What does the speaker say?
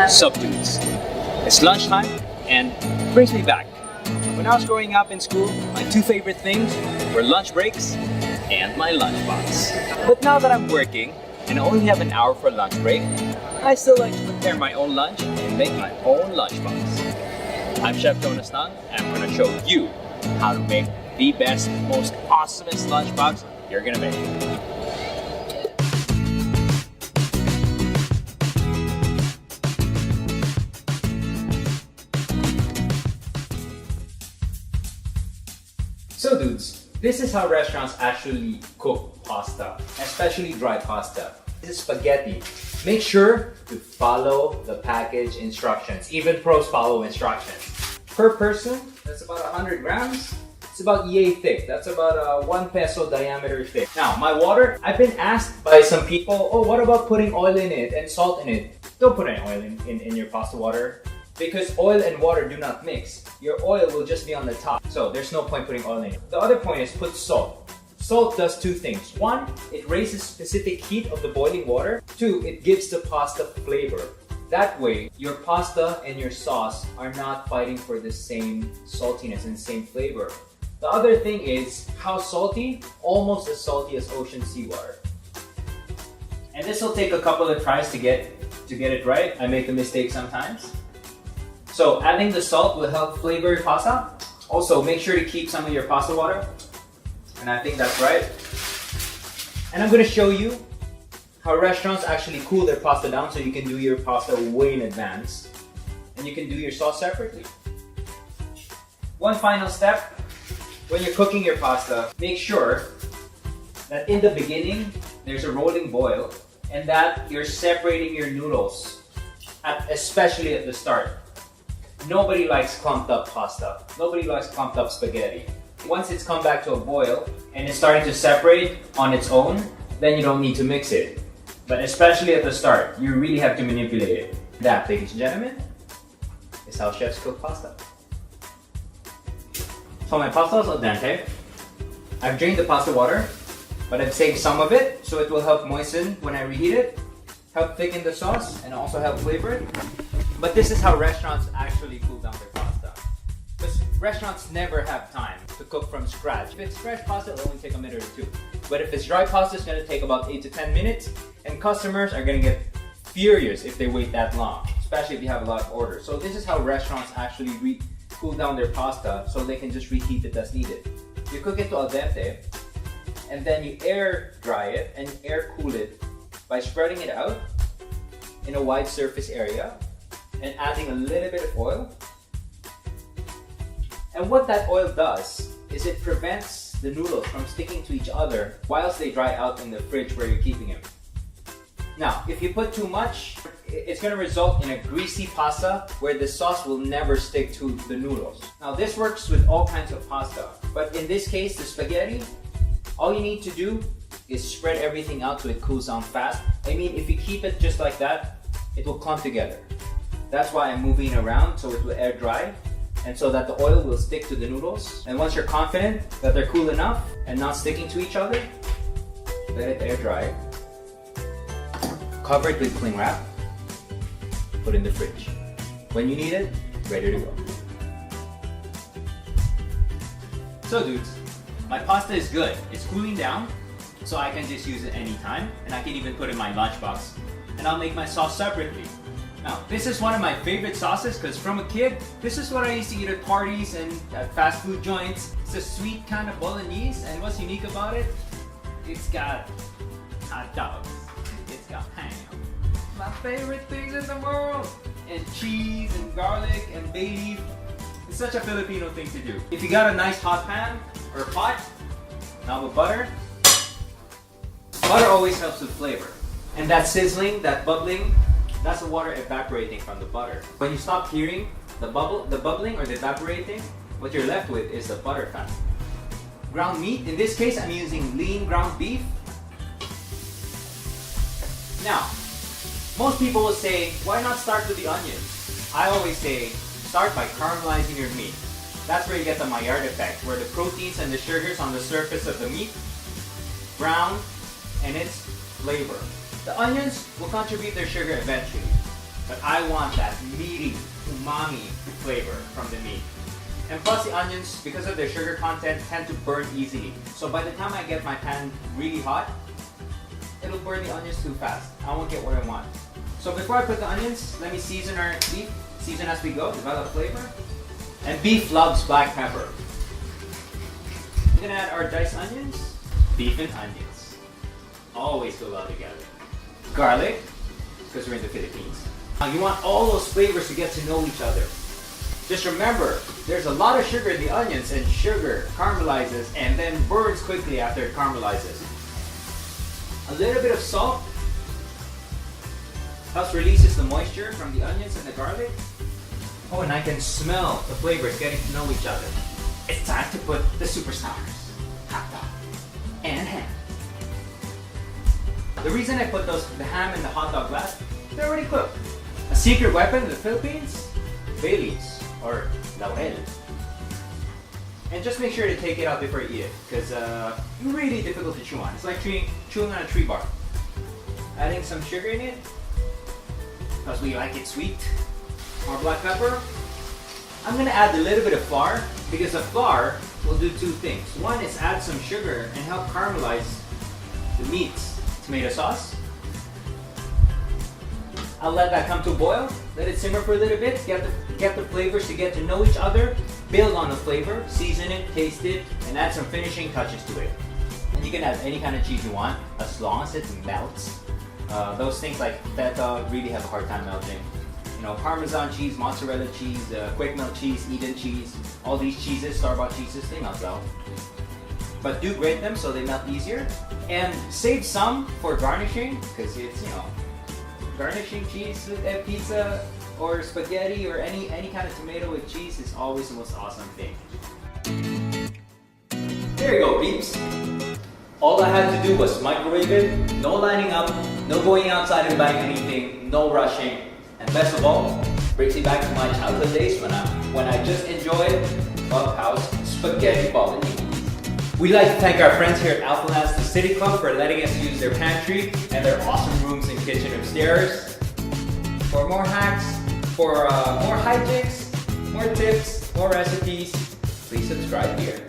Sup dudes. It's lunchtime and brings me back. When I was growing up in school, my two favorite things were lunch breaks and my lunchbox. But now that I'm working and I only have an hour for lunch break, I still like to prepare my own lunch and make my own lunchbox. I'm Chef Jonas and I'm going to show you how to make the best, most awesomest lunchbox you're going to make. So dudes, this is how restaurants actually cook pasta, especially dry pasta. This is spaghetti. Make sure to follow the package instructions. Even pros follow instructions. Per person, that's about 100 grams. It's about yay thick. That's about a 1 peso diameter thick. Now, my water, I've been asked by some people, oh, what about putting oil in it and salt in it? Don't put any oil in your pasta water, because oil and water do not mix. Your oil will just be on the top, so there's no point putting oil in it. The other point is put salt. Salt does two things. One, it raises specific heat of the boiling water. Two, it gives the pasta flavor. That way, your pasta and your sauce are not fighting for the same saltiness and same flavor. The other thing is, how salty? Almost as salty as ocean seawater. And this will take a couple of tries to get it right. I make a mistake sometimes. So adding the salt will help flavor your pasta. Also, make sure to keep some of your pasta water. And I think that's right. And I'm going to show you how restaurants actually cool their pasta down so you can do your pasta way in advance. And you can do your sauce separately. One final step. When you're cooking your pasta, make sure that in the beginning, there's a rolling boil and that you're separating your noodles, especially at the start. Nobody likes clumped up pasta. Nobody likes clumped up spaghetti. Once it's come back to a boil and it's starting to separate on its own, then you don't need to mix it. But especially at the start, you really have to manipulate it. That, ladies and gentlemen, is how chefs cook pasta. So my pasta is al dente. I've drained the pasta water, but I've saved some of it so it will help moisten when I reheat it, help thicken the sauce, and also help flavor it. But this is how restaurants actually cool down their pasta. Because restaurants never have time to cook from scratch. If it's fresh pasta, it'll only take a minute or two. But if it's dry pasta, it's going to take about 8 to 10 minutes. And customers are going to get furious if they wait that long, especially if you have a lot of orders. So this is how restaurants actually cool down their pasta so they can just reheat it as needed. You cook it to al dente, and then you air dry it and air cool it by spreading it out in a wide surface area and adding a little bit of oil. And what that oil does is it prevents the noodles from sticking to each other whilst they dry out in the fridge where you're keeping them. Now, if you put too much, it's going to result in a greasy pasta where the sauce will never stick to the noodles. Now, this works with all kinds of pasta, but in this case, the spaghetti, all you need to do is spread everything out so it cools down fast. I mean, if you keep it just like that, it will clump together. That's why I'm moving it around so it will air dry and so that the oil will stick to the noodles. And once you're confident that they're cool enough and not sticking to each other, let it air dry. Cover it with cling wrap. Put in the fridge. When you need it, ready to go. So dudes, my pasta is good. It's cooling down, so I can just use it anytime. And I can even put it in my lunchbox. And I'll make my sauce separately. Now, this is one of my favorite sauces because from a kid, this is what I used to eat at parties and at fast food joints. It's a sweet kind of Bolognese, and what's unique about it? It's got hot dogs. It's got ham. My favorite things in the world. And cheese and garlic and bay leaf. It's such a Filipino thing to do. If you got a nice hot pan or pot, now with butter. Butter always helps with flavor. And that sizzling, that bubbling, that's the water evaporating from the butter. When you stop hearing the bubbling or the evaporating, what you're left with is the butter fat. Ground meat, in this case I'm using lean ground beef. Now, most people will say, why not start with the onions? I always say, start by caramelizing your meat. That's where you get the Maillard effect, where the proteins and the sugars on the surface of the meat brown and its flavor. The onions will contribute their sugar eventually, but I want that meaty, umami flavor from the meat. And plus the onions, because of their sugar content, tend to burn easily. So by the time I get my pan really hot, it'll burn the onions too fast. I won't get what I want. So before I put the onions, let me season our beef. Season as we go, develop flavor. And beef loves black pepper. We're gonna add our diced onions. Beef and onions always go well together. Garlic, because we're in the Philippines. Now you want all those flavors to get to know each other. Just remember, there's a lot of sugar in the onions, and sugar caramelizes and then burns quickly after it caramelizes. A little bit of salt helps releases the moisture from the onions and the garlic. Oh, and I can smell the flavors getting to know each other. It's time to put the superstars, hot dog and ham. The reason I put the ham and the hot dog last, they're already cooked. A secret weapon in the Philippines, bay leaves or laurel. And just make sure to take it out before you eat it, because it's really difficult to chew on. It's like chewing on a tree bark. Adding some sugar in it, because we like it sweet. More black pepper. I'm gonna add a little bit of flour, because the flour will do two things. One is add some sugar and help caramelize the meat's tomato sauce. I'll let that come to a boil, let it simmer for a little bit, get the flavors to get to know each other, build on the flavor, season it, taste it, and add some finishing touches to it. And you can add any kind of cheese you want, as long as it melts. Those things like feta really have a hard time melting. You know, Parmesan cheese, mozzarella cheese, quick melt cheese, Eden cheese, all these cheeses, store-bought cheeses, they melt well. But do grate them so they melt easier. And save some for garnishing, because it's, you know, garnishing cheese with pizza or spaghetti or any kind of tomato with cheese is always the most awesome thing. There you go, peeps. All I had to do was microwave it, no lining up, no going outside and buying anything, no rushing, and best of all, brings me back to my childhood days when I just enjoyed Clubhouse spaghetti bolognese. We'd like to thank our friends here at Heidlas, the City Club, for letting us use their pantry and their awesome rooms and kitchen upstairs. For more hacks, for more hijinks, more tips, more recipes, please subscribe here.